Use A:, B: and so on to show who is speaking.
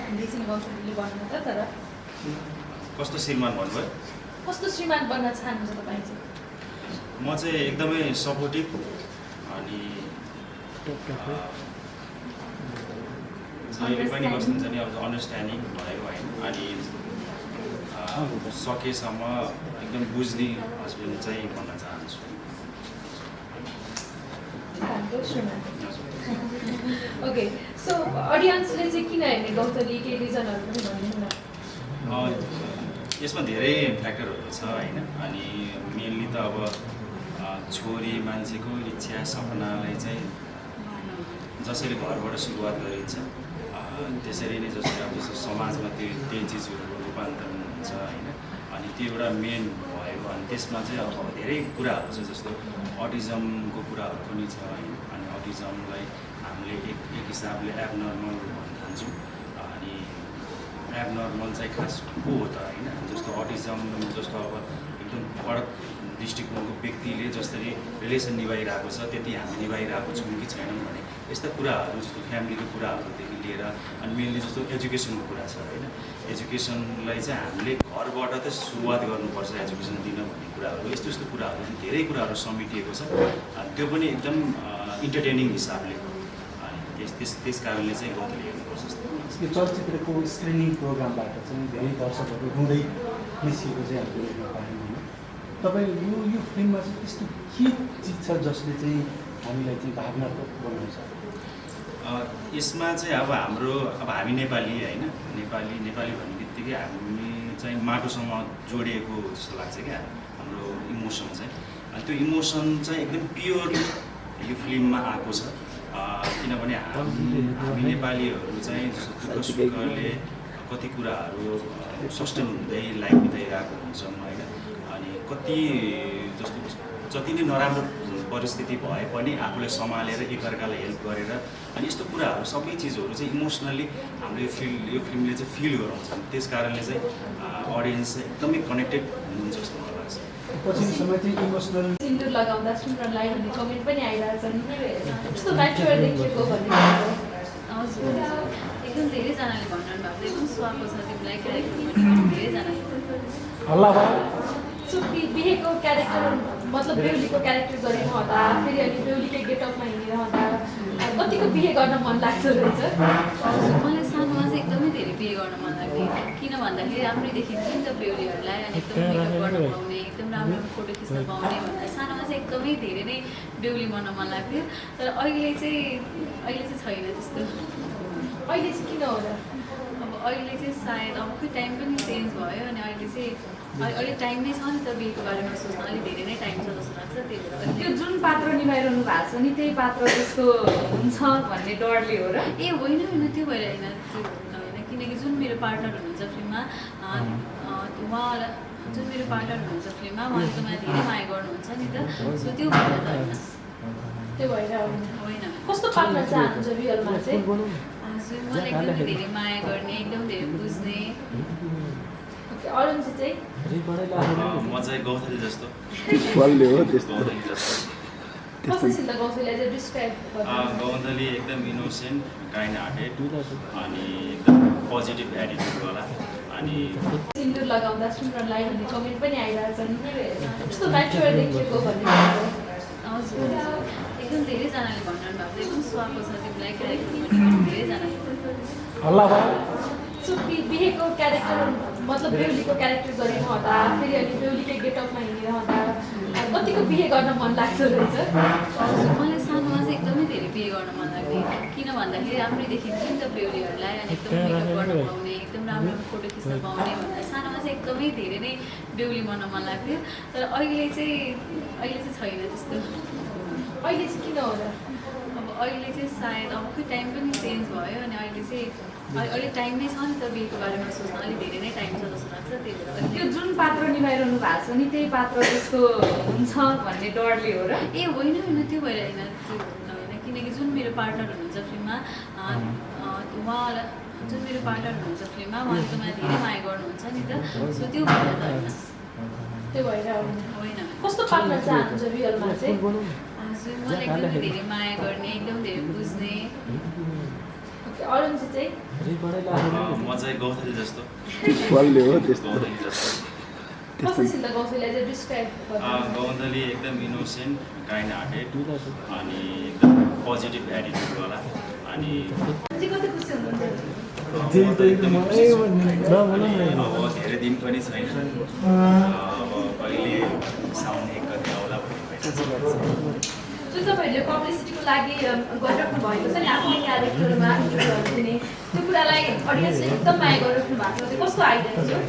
A: एकछिन गौतमले भन्नु त तर
B: कस्तो श्रीमान भन्नुभयो?
A: कस्तो श्रीमान बन्न चाहनुहुन्छ तपाईँ चाहिँ?
B: म चाहिँ एकदमै सपोर्टिभ अनि जहिले पनि कस्तो हुन्छ नि अब अन्डरस्ट्यान्डिङ भएको होइन अनि सकेसम्म एकदम बुझ्ने हस्बेन्ड चाहिँ भन्न चाहन्छु।
A: ओके सो अडियन्सले चाहिँ किन हेर्ने गौतली केही रिजनहरू पनि भनिदिनु न।
B: यसमा धेरै फ्याक्टरहरू छ होइन अनि मेनली त अब छोरी मान्छेको इच्छा सपनालाई चाहिँ जसरी घरबाट सुरुवात गरिन्छ त्यसरी नै जसरी अब जस्तो समाजमा त्यही चिजहरूको रूपान्तरण हुन्छ होइन अनि त्यो एउटा मेन भयो अनि त्यसमा चाहिँ अब धेरै कुराहरू छ जस्तो अटिजमको कुराहरू पनि छ होइन अनि अटिजमलाई हामीले एक हिसाबले एबनर्मल भन्न चाहन्छौँ अनि एबनर्मल चाहिँ खास को हो त होइन जस्तो अटिजम जस्तो अब एकदम फरक दृष्टिकोणको व्यक्तिले जसरी रिलेसन निभाइरहेको छ त्यति हामी निभाइरहेको छौँ कि छैनौँ भने यस्ता कुराहरू जस्तो फ्यामिलीको कुराहरूदेखि लिएर अनि मेनली जस्तो एजुकेसनको कुरा छ होइन एजुकेसनलाई चाहिँ हामीले घरबाट त सुरुवात गर्नुपर्छ एजुकेसन दिन भन्ने कुराहरू यस्तो यस्तो कुराहरू चाहिँ धेरै कुराहरू समेटिएको छ त्यो पनि एकदम इन्टरटेनिङ हिसाबले त्यस कारणले चाहिँ गौतली हेर्नुपर्छ जस्तो
C: यो चलचित्रको स्क्रिनिङ प्रोग्रामबाट चाहिँ धेरै दर्शकहरू रुँदै निस्किएको चाहिँ हामीले हेर्न पायौँ होइन तपाईँ यो फिल्ममा चाहिँ त्यस्तो के चिज छ जसले चाहिँ हामीलाई चाहिँ भावनात्मक बनाउँछ?
B: यसमा चाहिँ अब हाम्रो अब हामी नेपाली होइन नेपाली भन्ने बित्तिकै हामी चाहिँ माटोसँग जोडिएको जस्तो लाग्छ क्या हाम्रो इमोसन चाहिँ अनि त्यो इमोसन चाहिँ एकदम प्योरली यो फिल्ममा आएको छ किनभने हामी नेपालीहरू चाहिँ जस्तो दुःख सुखले कति कुराहरू सस्टेन हुँदै लाइफ बिताइरहेको हुन्छौँ होइन अनि कति जस्तो जति नै नराम्रो परिस्थिति भए पनि आफूलाई सम्हालेर एकअर्कालाई हेल्प गरेर अनि यस्तो कुराहरू सबै चिजहरू चाहिँ इमोसनली हाम्रो यो फिल्मले चाहिँ फिल गराउँछ त्यस कारणले चाहिँ अडियन्स चाहिँ एकदमै कनेक्टेड हुनुहुन्छ जस्तो मलाई लाग्छ।
C: पछिल्लो समय चाहिँ इमोसनल
A: सिन्दुर लगाउँदा सुन्दरलाई भन्ने कमेन्ट पनि आइरहेछन् यस्तो म्याचुर देखिएको भन्ने
D: हजुर एकदम धेरैजनाले भन्नु भएको एकदम स्वागत छ तिमीलाई क्यारेक्टर धेरैजनाले
C: हल्ला भयो
A: सो बिहेको क्यारेक्टर मतलब बेहुलीको क्यारेक्टर गरिरहँदा फेरि अनि बेहुलीकै गेटअपमा हिँडिरहँदा कतिको बिहे गर्न मन लाग्दो रहेछ?
D: मलाई सानोमा चाहिँ एकदमै धेरै बिहे गर्न मन लाग्थ्यो किन भन्दाखेरि राम्रै देखिन्थ्यो नि त बेहुलीहरूलाई अनि एकदम मेकअप गर्न पाउने एकदम राम्रो फोटो खिच्न पाउने भन्दा सानोमा चाहिँ एकदमै धेरै नै बेहुली बन्न मन लाग्थ्यो तर अहिले चाहिँ छैन त्यस्तो।
A: अहिले चाहिँ किन होला?
D: अब अहिले चाहिँ सायद अब खोइ टाइम पनि चेन्ज भयो अनि अहिले चाहिँ अहिले टाइम नै छ नि त बिहेको बारेमा सोच्न अलिक धेरै नै टाइम छ जस्तो लाग्छ त्यही भएर
A: त्यो जुन पात्र निभाइरहनु भएको छ नि त्यही पात्र जस्तो हुन्छ भन्ने डरले हो र?
D: ए होइन त्यो भएर होइन त्यो होइन किनकि जुन मेरो पार्टनर हुनुहुन्छ फिल्ममा उहाँलाई जुन मेरो पार्टनर हुनुहुन्छ फिल्ममा उहाँले त मलाई धेरै माया गर्नुहुन्छ नि त सो त्यो भएर त होइन
A: त्यो भएर
D: होइन
A: कस्तो पार्टनर चाहनुहुन्छ रियलमा चाहिँ?
D: हजुर मलाई एकदमै धेरै माया गर्ने एकदम धेरै बुझ्ने।
A: अरुण चाहिँ
B: म चाहिँ गौतली जस्तो
C: बल्ले हो त्यस्तो
B: गौतली जस्तो
A: कसैसित गौतलीलाई चाहिँ डिस्क्राइब
B: गौतली एकदम इनोसेन्ट काइन्ड हार्टेड अनि एकदम पोजिटिभ एटिट्युडवाला अनि
A: सिन्दुर लगाउँदा सुन्दरलाई भन्ने कमेन्ट पनि आइरहेछन् यस्तो म्याचुर देखिएको भन्ने
D: हजुर एकदम धेरैजनाले भन्नु भएको एकदम स्वागत छ तिमीलाई क्यारेक्टर धेरैजनाले
C: हल्ला भयो
A: सो बिहेको क्यारेक्टर मतलब बेहुलीको क्यारेक्टर गरिरहँदा फेरि अनि बेहुलीकै गेटअपमा हिँडिरहँदा कतिको बिहे गर्न मन लाग्दो रहेछ?
D: हजुर मलाई सानोमा चाहिँ एकदमै धेरै बिहे गर्न मन लाग्थ्यो किन भन्दाखेरि राम्रै देखिन्थ्यो नि त बेहुलीहरूलाई अनि एकदम मेकअप गर्न पाउने एकदम राम्रो फोटो खिच्न पाउने भन्दा सानोमा चाहिँ एकदमै धेरै नै बेहुली बन्न मन लाग्थ्यो तर अहिले चाहिँ छैन त्यस्तो।
A: अहिले चाहिँ किन होला?
D: अब अहिले चाहिँ सायद अब खोइ टाइम पनि चेन्ज भयो अनि अहिले चाहिँ अहिले टाइम नै छ नि त बिहेको बारेमा सोच्न अलिक धेरै नै टाइम छ जस्तो लाग्छ त्यही भएर
A: त्यो जुन पात्र निभाइरहनु भएको छ नि त्यही पात्र जस्तो हुन्छ भन्ने डरले हो र?
D: ए होइन त्यो भएर होइन त्यो होइन किनकि जुन मेरो पार्टनर हुनुहुन्छ फिल्ममा उहाँलाई जुन मेरो पार्टनर हुनुहुन्छ फिल्ममा उहाँले त मलाई धेरै माया गर्नुहुन्छ नि त सो त्यो भएर त होइन
A: त्यो भएर
D: होइन
A: कस्तो पार्टनर चाहनुहुन्छ रियलमा चाहिँ?
D: हजुर मलाई एकदमै धेरै माया गर्ने एकदम धेरै बुझ्ने।
A: अरुणजी चाहिँ
B: म चाहिँ गौथली जस्तो
E: बलले हो त्यस्तो
B: गौथली जस्तो
A: कसैसित गौथलीलाई चाहिँ डिस्क्राइब गर्नु
B: गौथली एकदम इनोसेन्ट काइन्ड हार्टेड अनि एकदम पोजिटिभ एटिट्युडवाला अनि
A: चाहिँ कति खुसी हुनुहुन्छ
B: एकदमै खुसी छु। अनि अब धेरै दिन पनि छैन अब कहिले साउन्ड एक गते आउला भन्ने भइसक्यो।
A: जुन तपाईँहरूले पब्लिसिटीको लागि गरिराख्नु भएको छ नि आफ्नो क्यारेक्टरमा इन्टरभ्यूहरू दिने त्यो कुरालाई अडियन्सले एकदम माया गरिराख्नु भएको छ त्यो कस्तो आइडिया थियो